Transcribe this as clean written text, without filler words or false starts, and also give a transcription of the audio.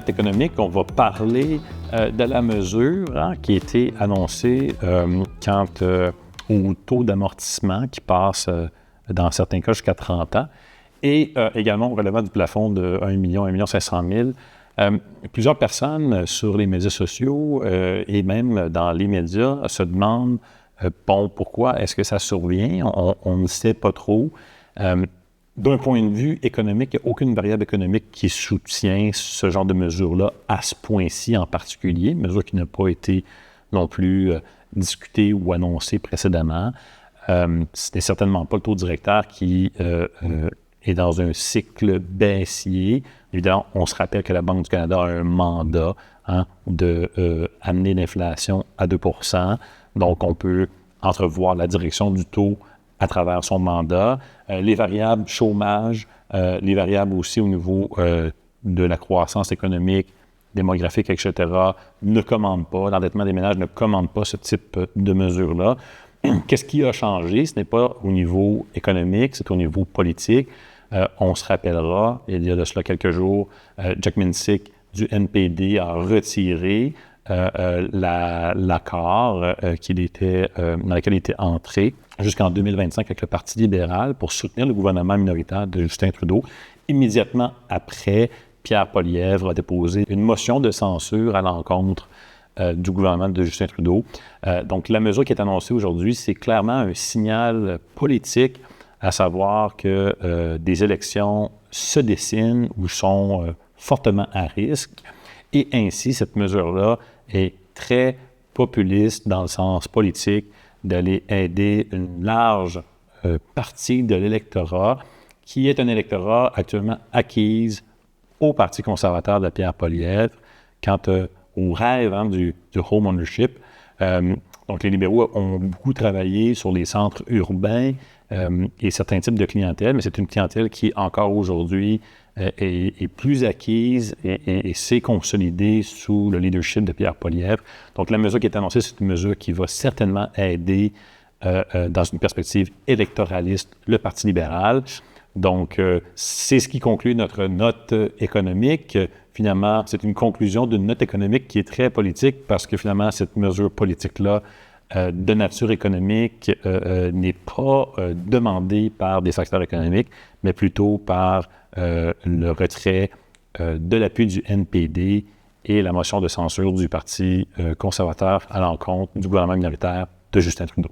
note économique, on va parler de la mesure qui a été annoncée quant au taux d'amortissement qui passe dans certains cas jusqu'à 30 ans et également au relèvement du plafond de 1 million, 1 500 000. Plusieurs personnes sur les médias sociaux et même dans les médias se demandent pourquoi est-ce que ça survient? On ne sait pas trop. D'un point de vue économique, il n'y a aucune variable économique qui soutient ce genre de mesure-là à ce point-ci en particulier, mesure qui n'a pas été non plus discutée ou annoncée précédemment. Ce n'est certainement pas le taux directeur qui est dans un cycle baissier. Évidemment, on se rappelle que la Banque du Canada a un mandat d'amener l'inflation à 2 %. Donc, on peut entrevoir la direction du taux à travers son mandat. Les variables chômage, les variables aussi au niveau de la croissance économique, démographique, etc., ne commandent pas. L'endettement des ménages ne commande pas ce type de mesure-là. Qu'est-ce qui a changé? Ce n'est pas au niveau économique, c'est au niveau politique. On se rappellera, il y a de cela quelques jours, Jack Minsick du NPD a retiré l'accord dans lequel il était entré jusqu'en 2025 avec le Parti libéral pour soutenir le gouvernement minoritaire de Justin Trudeau. Immédiatement après, Pierre Poilievre a déposé une motion de censure à l'encontre du gouvernement de Justin Trudeau. Donc, la mesure qui est annoncée aujourd'hui, c'est clairement un signal politique, à savoir que des élections se dessinent ou sont fortement à risque. Et ainsi, cette mesure-là est très populiste dans le sens politique d'aller aider une large partie de l'électorat qui est un électorat actuellement acquise au Parti conservateur de Pierre Poilievre quant au rêve du home ownership. Donc, les libéraux ont beaucoup travaillé sur les centres urbains et certains types de clientèle, mais c'est une clientèle qui, encore aujourd'hui, est plus acquise et s'est consolidée sous le leadership de Pierre Poilievre. Donc, la mesure qui est annoncée, c'est une mesure qui va certainement aider, dans une perspective électoraliste, le Parti libéral. Donc, c'est ce qui conclut notre note économique. Finalement, c'est une conclusion d'une note économique qui est très politique parce que finalement, cette mesure politique-là de nature économique n'est pas demandée par des facteurs économiques, mais plutôt par le retrait de l'appui du NPD et la motion de censure du Parti conservateur à l'encontre du gouvernement minoritaire de Justin Trudeau.